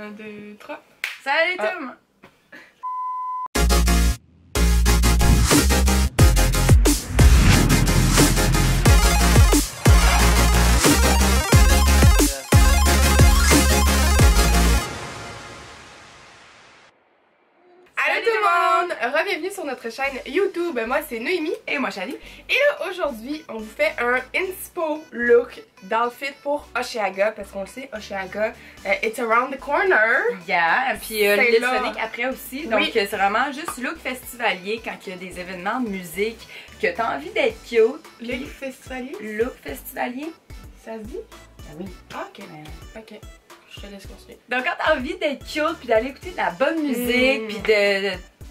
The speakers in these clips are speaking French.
1, 2, 3. Salut Tom! Allô tout le monde! Re-bienvenue sur notre chaîne YouTube. Moi c'est Noémie. Et moi Chali. Et là aujourd'hui on vous fait un inspo look d'outfit pour Osheaga. Parce qu'on le sait, Osheaga, it's around the corner. Yeah, puis le C'est là. Sonic après aussi. Donc Oui. c'est vraiment juste look festivalier quand il y a des événements de musique que t'as envie d'être cute. Look festivalier? Look festivalier? Ça se dit? Ben oui. Ah ok. Ben, Ok. Je te laisse continuer. donc quand t'as envie d'être cute puis d'aller écouter de la bonne musique puis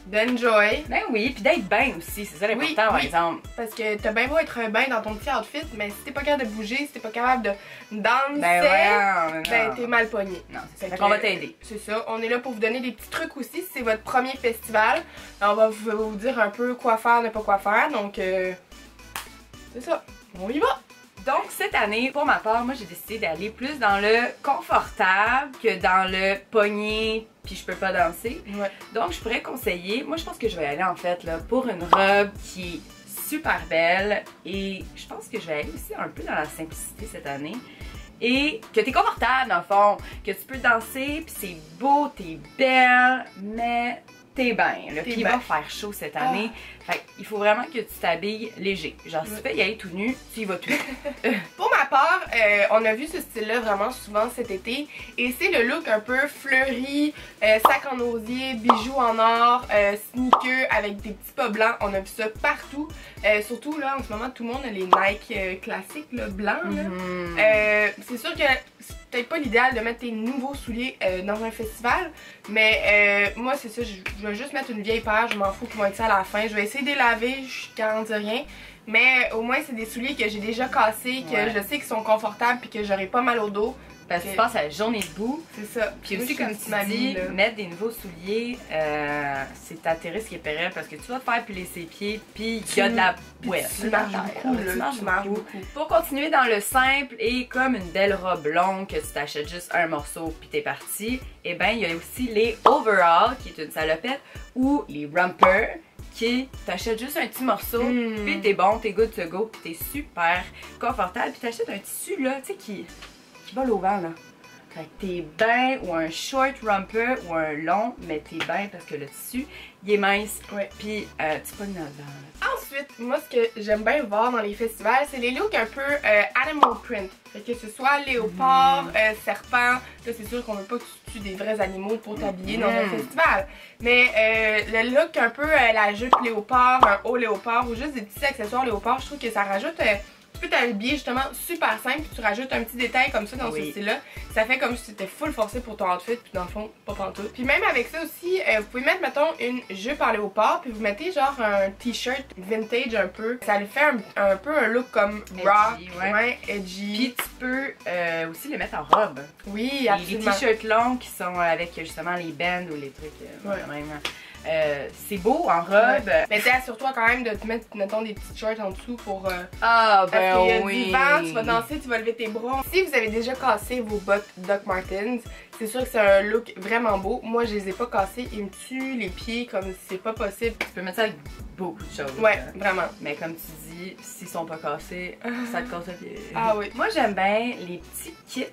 D'enjoy. ben oui, puis d'être bien aussi, c'est ça l'important Oui, par oui. exemple. Parce que t'as bien beau être bien dans ton petit outfit, mais si t'es pas capable de bouger, si t'es pas capable de danser, Ben ouais, ben t'es mal pogné. Non, c'est ça. Fait Fait qu'on va que, t'aider. C'est ça, on est là pour vous donner des petits trucs aussi si c'est votre premier festival. On va vous dire un peu quoi faire, ne pas quoi faire, donc c'est ça, on y va! Donc cette année, pour ma part, moi j'ai décidé d'aller plus dans le confortable que dans le pogné puis je peux pas danser. Ouais. Donc je pourrais conseiller, moi je pense que je vais aller en fait là pour une robe qui est super belle et je pense que je vais aller aussi un peu dans la simplicité cette année. Et que t'es confortable dans le fond, que tu peux danser puis c'est beau, t'es belle, mais t'es bien. Puis il va faire chaud cette année. Fait il faut vraiment que tu t'habilles léger. Genre si tu fais y aller tout nu, tu y vas tout nu. Pour ma part, on a vu ce style-là vraiment souvent cet été et c'est le look un peu fleuri, sac en osier, bijoux en or, sneakers avec des petits pas blancs. On a vu ça partout. Surtout là en ce moment tout le monde a les Nike classiques là, blancs. Là. C'est sûr que c'est peut-être pas l'idéal de mettre tes nouveaux souliers dans un festival, mais moi c'est ça, je vais juste mettre une vieille paire, je m'en fous qu'ils vont être ça à la fin. Je vais essayer de les laver, je garantis rien. Mais au moins c'est des souliers que j'ai déjà cassés, que je sais qu'ils sont confortables puis que j'aurai pas mal au dos. Parce que tu passes à la journée debout. C'est ça. Puis aussi, comme tu dis, mettre des nouveaux souliers, c'est ta risque et péril parce que tu vas te faire piler ses pieds, puis il y a de la bouette. Tu marches beaucoup, là. Tu marches beaucoup. Pour continuer dans le simple et comme une belle robe longue que tu t'achètes juste un morceau puis t'es parti, et ben il y a aussi les overalls qui est une salopette ou les rompers qui t'achètes juste un petit morceau puis t'es bon, t'es good to go puis t'es super confortable puis t'achètes un tissu là, tu sais qui vole au vent là. Fait que t'es bien ou un short romper ou un long, mais t'es bien parce que le tissu il est mince puis tu pognes dans le vent là. Ensuite, moi ce que j'aime bien voir dans les festivals, c'est les looks un peu animal print. Fait que ce soit léopard, serpent, là c'est sûr qu'on veut pas que tu tues des vrais animaux pour t'habiller dans un festival. Mais le look un peu la jupe léopard, un haut léopard ou juste des petits accessoires léopard, je trouve que ça rajoute... tu peux t'habiller justement super simple puis tu rajoutes un petit détail comme ça dans ce style là. Ça fait comme si c'était full forcé pour ton outfit puis dans le fond pas pantoute. Puis même avec ça aussi, vous pouvez mettre mettons une jupe en léopard puis vous mettez genre un t-shirt vintage un peu. Ça lui fait un peu un look comme rock, edgy. Puis tu peux aussi les mettre en robe. Oui, absolument. Les t-shirts longs qui sont avec justement les bands ou les trucs même. C'est beau en robe. Mais t'es assure-toi quand même de te mettre, mettons, des petites shorts en dessous pour... parce qu'il y a du vent, tu vas danser, tu vas lever tes bras. Si vous avez déjà cassé vos bottes Doc Martens, c'est sûr que c'est un look vraiment beau. Moi, je les ai pas cassés, ils me tuent les pieds comme si c'est pas possible. Tu peux mettre ça avec beaucoup de choses. Ouais, vraiment. Mais comme tu dis, s'ils sont pas cassés, ça te casse le pied. Ah oui. Moi, j'aime bien les petits kits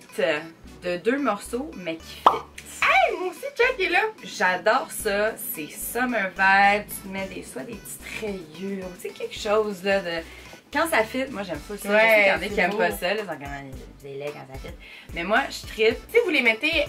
de 2 morceaux, mais qui fit. Hey, moi aussi, check, il est là! J'adore ça, c'est summer vibe, tu te mets soit des petites rayures, tu sais, quelque chose là de... Quand ça fit, moi j'aime pas ça, je sais qu'il y en a qui aiment pas ça, là, c'est quand des laits quand ça fit. Mais moi, je tripe. Si vous les mettez,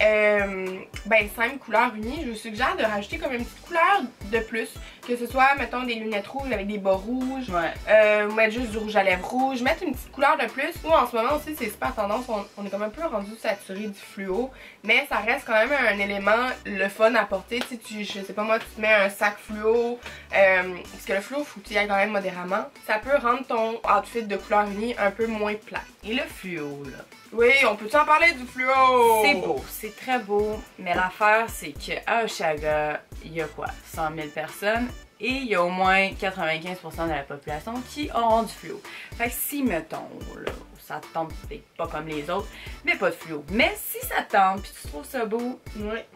ben 5 couleurs unies, je vous suggère de rajouter comme une petite couleur de plus. Que ce soit, mettons, des lunettes rouges avec des bas rouges, ou mettre juste du rouge à lèvres rouge, mettre une petite couleur de plus. Ou en ce moment aussi, c'est super tendance, on est quand même un peu rendu saturé du fluo, mais ça reste quand même un élément, le fun à porter. Tu sais, je sais pas moi, tu te mets un sac fluo, parce que le fluo, faut que tu y ailles quand même modérément. Ça peut rendre ton outfit de couleur unie un peu moins plat. Et le fluo, là. Oui, on peut-en parler du fluo? C'est beau, c'est très beau, mais l'affaire, c'est qu'à Osheaga, il y a quoi? 100 000 personnes et il y a au moins 95% de la population qui auront du fluo. Fait que si, mettons, là, ça te tente peut-être pas comme les autres, mais pas de fluo. Mais si ça te tente puis tu trouves ça beau, Ouais.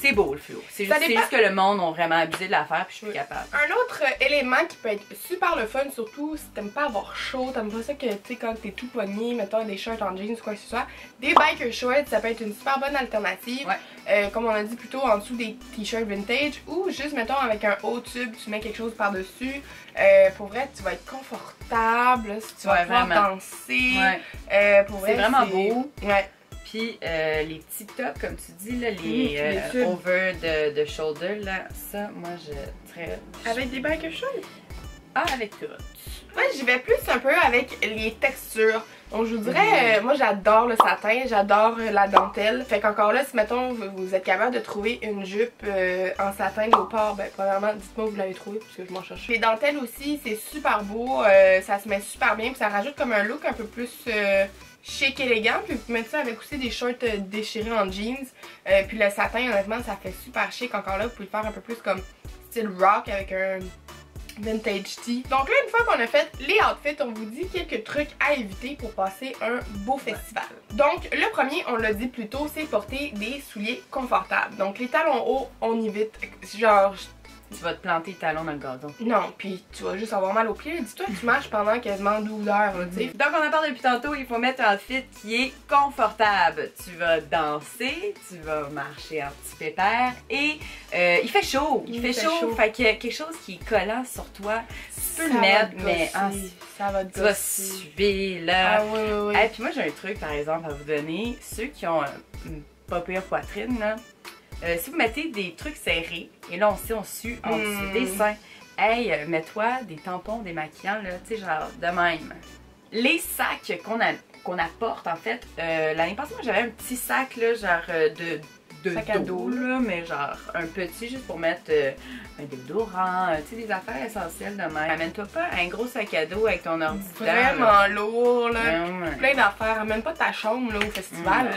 c'est beau le fluo. C'est juste que le monde a vraiment abusé de l'affaire puis je suis plus capable. Un autre élément qui peut être super le fun, surtout si t'aimes pas avoir chaud, t'aimes pas ça que, tu sais, quand t'es tout pogné, mettons des shorts en jeans ou quoi que ce soit, des biker shorts, ça peut être une super bonne alternative. Ouais. Comme on a dit plus tôt, en dessous des t-shirts vintage ou juste, mettons, avec un haut tube, tu mets quelque chose par-dessus. Pour vrai, tu vas être confortable, là, si tu vas pouvoir danser. Ouais. Pour vrai, c'est vraiment beau. Ouais. Puis les petits tops, comme tu dis, là, les over de shoulder, là, ça, moi, je dirais... Avec des biker shorts? Ah, avec tout. Moi, j'y vais plus un peu avec les textures. Donc, je vous dirais, moi, j'adore le satin, j'adore la dentelle. Fait qu'encore là, si, mettons, vous êtes capable de trouver une jupe en satin léopard, ben, premièrement, dites-moi où vous l'avez trouvé, parce que je m'en cherche. Les dentelles aussi, c'est super beau, ça se met super bien, puis ça rajoute comme un look un peu plus... chic élégant, puis vous pouvez mettre ça avec aussi des shorts déchirés en jeans. Puis le satin, honnêtement, ça fait super chic. Encore là, vous pouvez le faire un peu plus comme style rock avec un vintage tee. Donc là, une fois qu'on a fait les outfits, on vous dit quelques trucs à éviter pour passer un beau festival. Donc le premier, on l'a dit plus tôt, c'est porter des souliers confortables. Donc les talons hauts, on évite. Genre... Tu vas te planter les talons dans le gazon. Non, puis tu vas juste avoir mal aux pieds. Dis-toi que tu marches pendant quasiment 12 heures, tu sais. Donc on en parle depuis tantôt, il faut mettre un outfit qui est confortable. Tu vas danser, tu vas marcher en petit pépère et il fait chaud. Il fait chaud, fait que quelque chose qui est collant sur toi, tu peux le mettre, mais ça va te tu vas suer là. Ah oui. Et puis moi j'ai un truc par exemple à vous donner, ceux qui ont une pas pire poitrine là. Si vous mettez des trucs serrés, et là on sue en dessous des seins, hey, mets-toi des tampons démaquillants, là, tu sais, genre de même. Les sacs qu'on apporte, en fait, l'année passée, moi j'avais un petit sac, là, genre de sac à dos, là, mais genre un petit juste pour mettre un déodorant, tu sais, des affaires essentielles de même. Amène-toi pas un gros sac à dos avec ton ordi vraiment lourd, là, plein d'affaires. Amène pas ta chambre, là, au festival.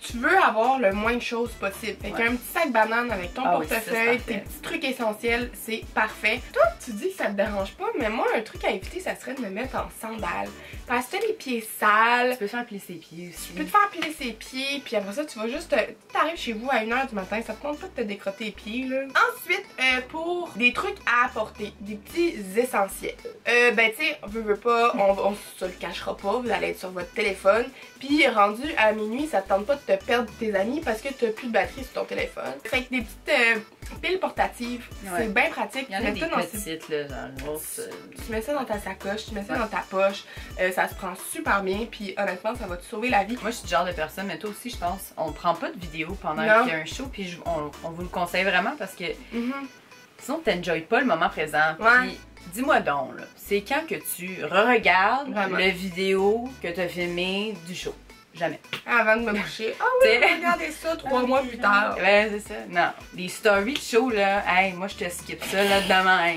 Tu veux avoir le moins de choses possible. Fait qu'un petit sac banane avec ton portefeuille, tes petits trucs essentiels, c'est parfait. Toi, tu dis que ça te dérange pas, mais moi, un truc à éviter, ça serait de me mettre en sandales. Parce que t'as les pieds sales. Tu peux te faire plier ses pieds aussi. Tu peux te faire piler ses pieds, puis après ça, tu vas juste... T'arrives chez vous à 1h du matin, ça te compte pas de te décrotter les pieds, là. Ensuite, pour des trucs à apporter, des petits essentiels. Ben, tu sais, veut pas, on se le cachera pas, vous allez être sur votre téléphone. Puis, rendu à minuit, ça te tente pas de te perdre tes amis parce que t'as plus de batterie sur ton téléphone. Fait que des petites piles portatives, c'est bien pratique. Il y en a des petites, là, genre tu mets ça dans ta sacoche, tu mets ça dans ta poche, ça se prend super bien, puis honnêtement, ça va te sauver la vie. Moi, je suis le genre de personne, mais toi aussi, je pense, on prend pas de vidéo pendant qu'il y a un show, puis on vous le conseille vraiment parce que sinon, t'enjoyes pas le moment présent. Puis, dis-moi donc, là, c'est quand que tu re-regardes la vidéo que t'as filmée du show? Jamais. Avant de me coucher. Ah oui, regardez ça 3 mois plus tard. Ouais, c'est ça. Non. Les stories de show, là, hey, moi je te skip ça là de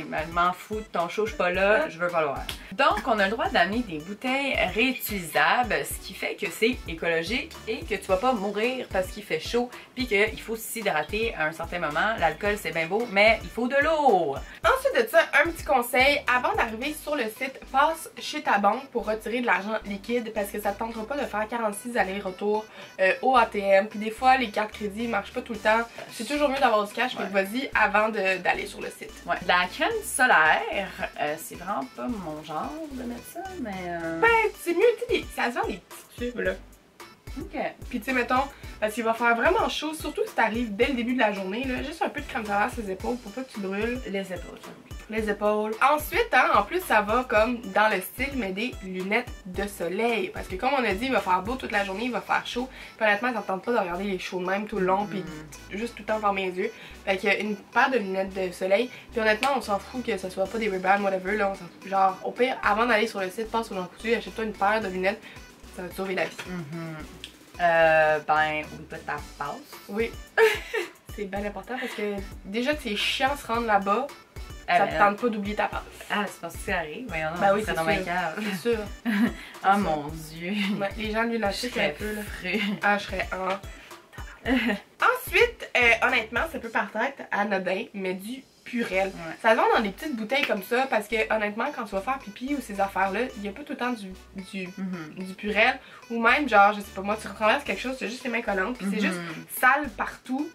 même. Je m'en fous de ton show, je suis pas là, je veux pas le voir. Donc, on a le droit d'amener des bouteilles réutilisables, ce qui fait que c'est écologique et que tu vas pas mourir parce qu'il fait chaud, puis qu'il faut s'hydrater à un certain moment. L'alcool, c'est bien beau, mais il faut de l'eau. Ensuite de ça, un petit conseil, avant d'arriver sur le site, passe chez ta banque pour retirer de l'argent liquide parce que ça te tentera pas de faire 46 allers-retours au ATM. Puis des fois, les cartes crédit marchent pas tout le temps. C'est toujours mieux d'avoir du cash, mais vas-y avant d'aller sur le site. Ouais. La crème solaire, c'est vraiment pas mon genre de mettre ça, mais... Ben, c'est mieux, tu sais, ça se vend des petits tubes, là. Ok. Puis tu sais, mettons, parce qu'il va faire vraiment chaud, surtout si t'arrives dès le début de la journée, là, juste un peu de crème solaire sur les épaules pour pas que tu brûles. Les épaules, les épaules. Ensuite, hein, en plus, ça va comme dans le style, mais des lunettes de soleil. Parce que comme on a dit, il va faire beau toute la journée, il va faire chaud. Puis honnêtement, ça me tente pas de regarder les shows de même tout le long, puis juste tout le temps fermer les yeux. Fait qu'il y a une paire de lunettes de soleil. Puis honnêtement, on s'en fout que ce soit pas des Ray-Ban, whatever, là, on s'en fout. Genre, au pire, avant d'aller sur le site, passe au Jean Coutu, achète-toi une paire de lunettes, ça va te sauver la vie. Ben, oublie pas ta passe. Oui. C'est bien important parce que déjà que c'est chiant se rendre là-bas, ça te tente pas d'oublier ta passe. Ah, c'est parce que ça arrive. Voyons, ben oui, c'est dans ma cave. C'est sûr. Oh mon dieu. Ouais, les gens lui lâchent un peu là. Fru. Ah, je serais Ensuite, honnêtement, ça peut paraître anodin, mais du Purell. Ouais. Ça se vend dans des petites bouteilles comme ça parce que honnêtement quand tu vas faire pipi ou ces affaires-là, il n'y a pas tout le temps du Purell ou même genre, je sais pas moi, tu renverses quelque chose, tu as juste les mains collantes puis c'est juste sale partout,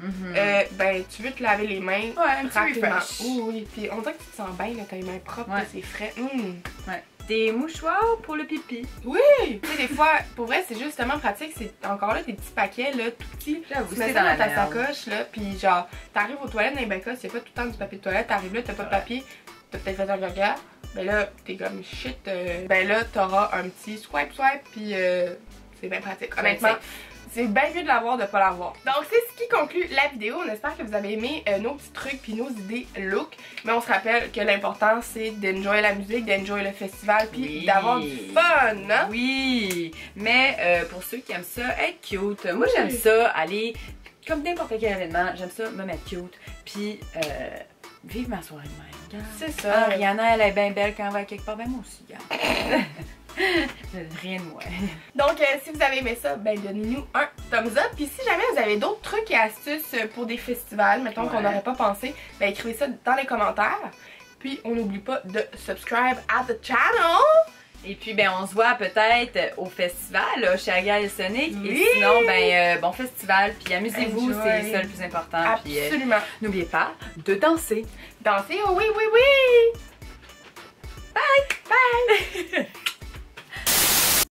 ben tu veux te laver les mains un petit rapidement. refresh. Oui, puis on dirait que tu te sens bien, là, t'as les mains propres, c'est frais. Ouais. Des mouchoirs pour le pipi. Oui! Tu sais, des fois, pour vrai, c'est justement pratique. C'est encore là des petits paquets, là, tout petits. J'avoue, Tu mets ça dans ta sacoche, là, pis genre, t'arrives aux toilettes dans les bains, s'il y a pas tout le temps du papier de toilette, t'arrives là, t'as pas de papier, t'as peut-être fait un gaga, ben là, t'es comme shit, ben là, t'auras un petit swipe, pis c'est bien pratique. Honnêtement, c'est bien mieux de l'avoir, de pas l'avoir. Donc c'est ce qui conclut la vidéo. On espère que vous avez aimé nos petits trucs puis nos idées look. Mais on se rappelle que l'important c'est d'enjoy la musique, d'enjoy le festival puis d'avoir du fun. Hein? Oui, mais pour ceux qui aiment ça, être cute. Moi j'aime ça, aller comme n'importe quel événement, j'aime ça me mettre cute puis vivre ma soirée de même. C'est ça. Rihanna elle est bien belle quand elle va quelque part, ben moi aussi. Rien de moi. Donc si vous avez aimé ça, ben donnez-nous un thumbs up. Puis si jamais vous avez d'autres trucs et astuces pour des festivals, mettons qu'on n'aurait pas pensé, ben écrivez ça dans les commentaires. Puis on n'oublie pas de subscribe à the channel. Et puis ben on se voit peut-être au festival là, chez Aga et Sonic. Oui. Et sinon ben bon festival, puis amusez-vous, c'est ça le plus important. Absolument. Puis n'oubliez pas de danser. Danser, oh oui, oui, oui. Bye! Bye!